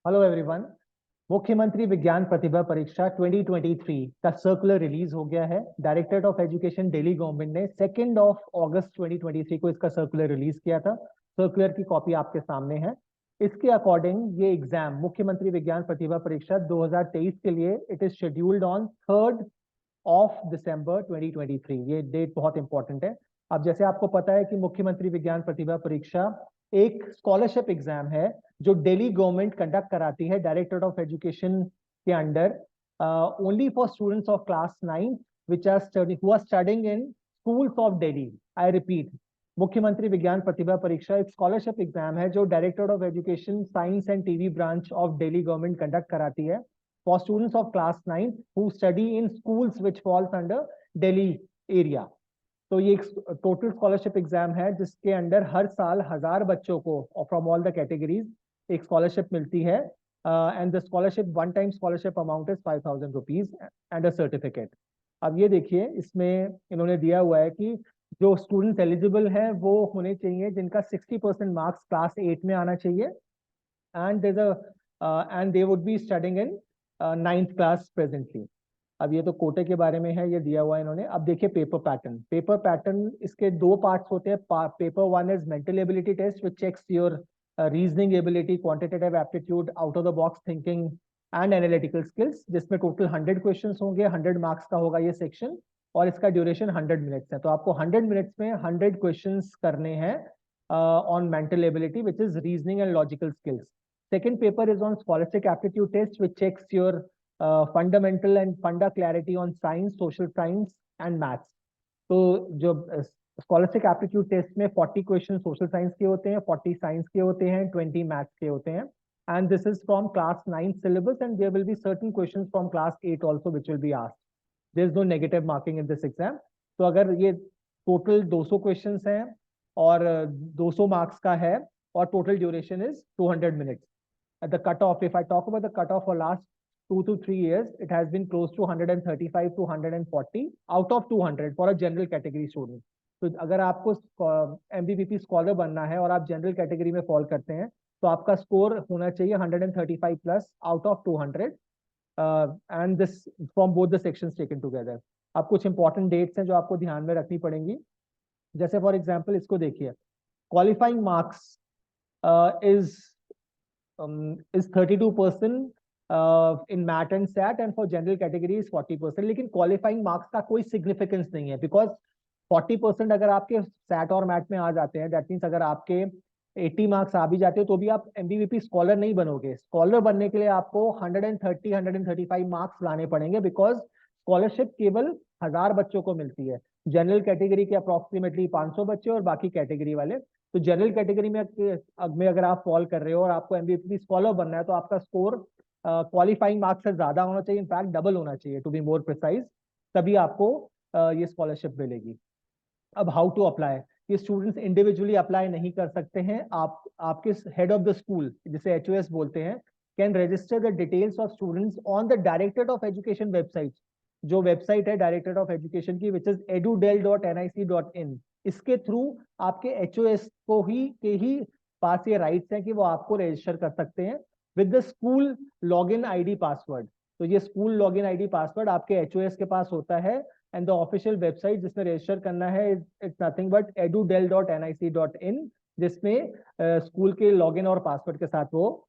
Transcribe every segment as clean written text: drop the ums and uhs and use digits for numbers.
Hello everyone. मुख्यमंत्री विज्ञान प्रतिभा परीक्षा 2023 का सर्कुलर रिलीज हो गया है। Directorate of education Delhi government ने 2 अगस्त 2023 को इसका सर्कुलर रिलीज किया था। सर्कुलर की कॉपी आपके सामने है। इसके अकॉर्डिंग ये एग्जाम मुख्यमंत्री विज्ञान प्रतिभा परीक्षा 2023 के लिए it is scheduled on 3 December 2023। ये डेट बहुत इंपॉर्टेंट है। अब जैसे आपको पता है कि मुख्यमंत्री विज्ञान प्रतिभा परीक्षा एक स्कॉलरशिप एग्जाम है जो दिल्ली गवर्नमेंट कंडक्ट कराती है डायरेक्टरेट ऑफ एजुकेशन के अंडर, only for students of class 9 which are studying in schools of Delhi. I repeat, मुख्यमंत्री विज्ञान प्रतिभा परीक्षा एक स्कॉलरशिप एग्जाम है जो directorate of education science and TV branch of Delhi government conduct कराती है for students of class 9 who study in schools which falls under Delhi area। तो ये एक टोटल स्कॉलरशिप एग्जाम है जिसके अंडर हर साल 1000 बच्चों को फ्रॉम ऑल द कैटेगरीज एक स्कॉलरशिप मिलती है। And the scholarship one time scholarship amount is 5000 rupees and a certificate. अब ये देखिए, इसमें इन्होंने दिया हुआ है कि जो स्टूडेंट्स एलिजिबल हैं वो होने चाहिए जिनका 60% मार्क्स क्लास 8 में आना चाहिए and they would be studying in 9th class presently. अब ये तो कोटे के बारे में है, ये दिया हुआ है इन्होंने। अब देखिए पेपर पैटर्न इसके दो पार्ट्स होते हैं। Paper one is mental ability test which checks your reasoning ability, quantitative aptitude, out of the box thinking and analytical skills, जिसमें टोटल 100 क्वेश्चंस होंगे। 100 मार्क्स का होगा ये सेक्शन और इसका ड्यूरेशन 100 मिनट्स है। तो आपको 100 मिनट्स में 100 क्वेश्चंस करने हैं on mental ability which is reasoning and logical skills. Second paper is on scholastic aptitude test, which checks your fundamental and funda clarity on science, social science, and maths. तो जो scholastic aptitude test में 40 questions social science के होते हैं, 40 science के होते हैं, 20 maths के होते हैं. And this is from class 9 syllabus, and there will be certain questions from class 8 also, which will be asked. There is no negative marking in this exam. तो अगर ये total 200 questions हैं और 200 marks का है और total duration is 200 minutes. The cutoff, if I talk about the cutoff for last 2 to 3 years, it has been close to 135 to 140 out of 200 for a general category student. तो अगर आपको MBBP scholar बनना है और आप general category में fall करते हैं तो आपका स्कोर होना चाहिए 135 plus out of 200 and this from both the sections taken together. अब कुछ इंपॉर्टेंट डेट्स हैं जो आपको ध्यान में रखनी पड़ेंगी। जैसे फॉर एग्जांपल इसको देखिए, qualifying marks is 32% in MAT and SAT, and for general category is 40%। लेकिन क्वालिफाइंग मार्क्स का कोई सिग्निफिकेंस नहीं है बिकॉज 40% अगर आपके सैट और मैट में आ जाते हैं, दैट मीन्स अगर आपके 80 मार्क्स आ भी जाते हो तो भी आप MBBP स्कॉलर नहीं बनोगे। स्कॉलर बनने के लिए आपको 135 मार्क्स लाने पड़ेंगे बिकॉज स्कॉलरशिप केवल 1000 बच्चों को मिलती है। जनरल कैटेगरी के अप्रोक्सीमेटली 500 बच्चे और बाकी कैटेगरी वाले। तो जनरल कैटेगरी में अगर आप फॉल कर रहे हो और आपको MBBP स्कॉलर बनना है तो आपका स्कोर क्वालिफाइंग मार्क्स से ज्यादा होना चाहिए, इनफैक्ट डबल होना चाहिए टू बी मोर प्रिसाइज, तभी आपको ये स्कॉलरशिप मिलेगी। अब हाउ टू अप्लाई, ये स्टूडेंट्स इंडिविजुअली अप्लाई नहीं कर सकते हैं। आपके हेड ऑफ द स्कूल, जिसे HOS बोलते हैं, can register the details of students on the directorate of education website. जो वेबसाइट है डायरेक्टरेट ऑफ एजुकेशन की विच इज edudel.nic.in, इसके थ्रू आपके HOS को ही पास ये राइट्स हैं कि वो आपको रजिस्टर कर सकते हैं with the school login ID password. तो ये स्कूल लॉगिन ID पासवर्ड आपके HOS के पास होता है एंड द ऑफिशियल वेबसाइट जिसमें रजिस्टर करना है इट्स नथिंग बट edudel.nic.in, जिसमें स्कूल के लॉगिन और पासवर्ड के साथ वो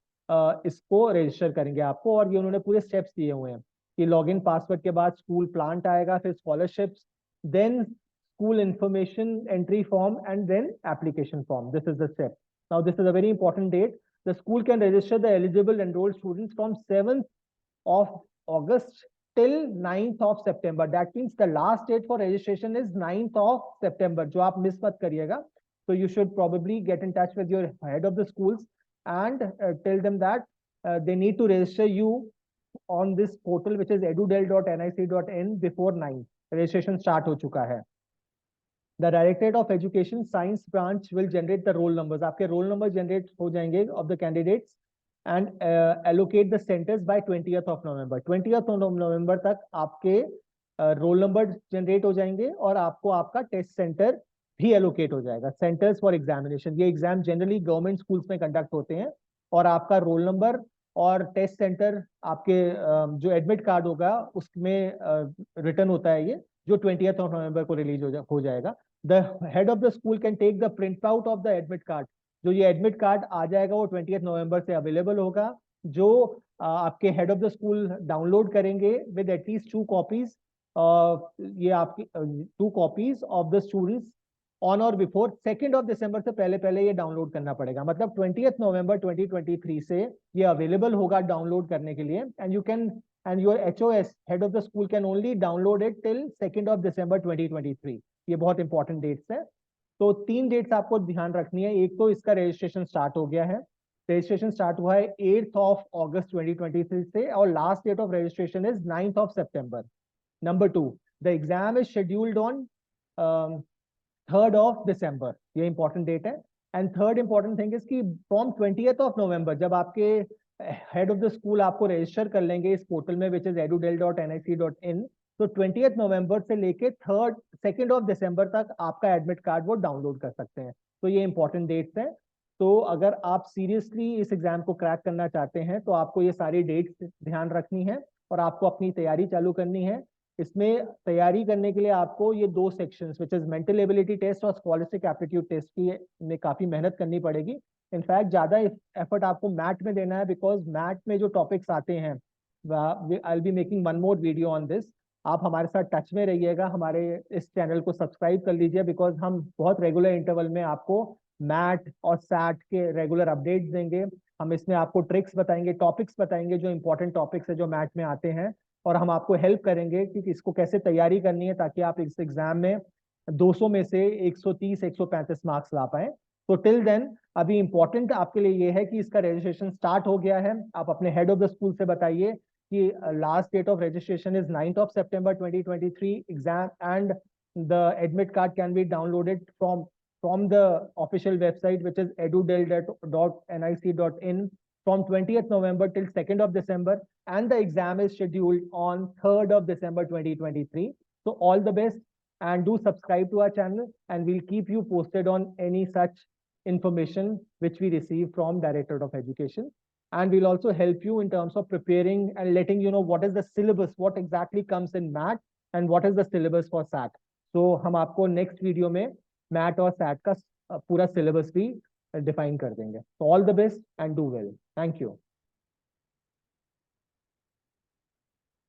इसको रजिस्टर करेंगे आपको। और ये उन्होंने पूरे स्टेप्स दिए हुए हैं कि लॉगिन पासवर्ड के बाद स्कूल प्लांट आएगा, फिर scholarships, then school information entry form and then application form. This is the step. Now this is a very important date. The school can register the eligible enrolled students from 7th of August till 9th of September. That means the last date for registration is 9th of September, जो आप miss मत करिएगा। So you should probably get in touch with your head of the schools and tell them that they need to register you on this portal which is edudel.nic.in before 9. Registration start हो चुका है। The Directorate of Education Science branch will generate the roll numbers. आपके roll number generate हो जाएंगे of the candidates and allocate the centers by 20th of November. 20th of November तक आपके roll number generate हो जाएंगे और आपको आपका test center भी allocate हो जाएगा। Centers for examination, ये exam generally government schools में conduct होते हैं और आपका roll number और टेस्ट सेंटर आपके जो एडमिट कार्ड होगा उसमें रिटर्न होता है ये, जो 20th ऑफ नवंबर को रिलीज हो जाएगा। The head of the school can take the print out of the admit card. जो ये एडमिट कार्ड आ जाएगा वो 20th नवंबर से अवेलेबल होगा, जो आपके head of the school download करेंगे विद एटलीस्ट 2 कॉपीज। ये आपकी 2 copies of the students on और बिफोर 2nd ऑफ दिसंबर से पहले पहले ये डाउनलोड करना पड़ेगा। मतलब 20th नवंबर 2023 से ये अवेलेबल होगा डाउनलोड करने के लिए, and you can and your HOS head of the school can only download it till 2nd of December 2023। ये बहुत इंपॉर्टेंट डेट्स है। तो 3 डेट्स आपको ध्यान रखनी है। एक तो इसका रजिस्ट्रेशन स्टार्ट हो गया है, रजिस्ट्रेशन स्टार्ट हुआ है 8th ऑफ अगस्त 2023 से, और last date of registration is 9th of सितंबर। Number 2, the exam is scheduled on 3rd of December. ये important date है। And third important thing is कि from 20th of November जब आपके head of the school आपको register कर लेंगे इस पोर्टल में which is edudel.nic.in, तो 20th नवंबर से लेके 2nd of December तक आपका एडमिट कार्ड वो डाउनलोड कर सकते हैं। तो ये इंपॉर्टेंट डेट्स हैं। तो अगर आप सीरियसली इस एग्जाम को क्रैक करना चाहते हैं तो आपको ये सारी डेट्स ध्यान रखनी है और आपको अपनी तैयारी चालू करनी है। इसमें तैयारी करने के लिए आपको ये 2 sections which is mental ability test और स्कॉलस्टिक एप्टीट्यूड टेस्ट की में काफी मेहनत करनी पड़ेगी। इनफैक्ट ज्यादा एफर्ट आपको मैथ में देना है, बिकॉज मैथ में जो टॉपिक्स आते हैं, I will be making one more video on this. आप हमारे साथ टच में रहिएगा, हमारे इस चैनल को सब्सक्राइब कर लीजिए, बिकॉज हम बहुत रेगुलर इंटरवल में आपको मैथ और सैट के रेगुलर अपडेट्स देंगे। हम इसमें आपको ट्रिक्स बताएंगे, टॉपिक्स बताएंगे जो इंपॉर्टेंट टॉपिक्स है जो मैथ में आते हैं, और हम आपको हेल्प करेंगे कि इसको कैसे तैयारी करनी है ताकि आप इस एग्जाम में 200 में से 130-135 मार्क्स ला पाए। तो टिल देन अभी इंपॉर्टेंट आपके लिए ये है कि इसका रजिस्ट्रेशन स्टार्ट हो गया है। आप अपने हेड ऑफ द स्कूल से बताइए कि last date of registration is 9th of September 2023 exam, and the admit card can be downloaded from the official website which is edudel.nic.in from 20th November till 2nd of December, and the exam is scheduled on 3rd of December 2023. So all the best, and do subscribe to our channel, and we'll keep you posted on any such information which we receive from Directorate of Education. And we'll also help you in terms of preparing and letting you know what is the syllabus, what exactly comes in math and what is the syllabus for SAT. So हम आपको next video में math और set का पूरा syllabus भी define कर देंगे। तो all the best and do well. Thank you.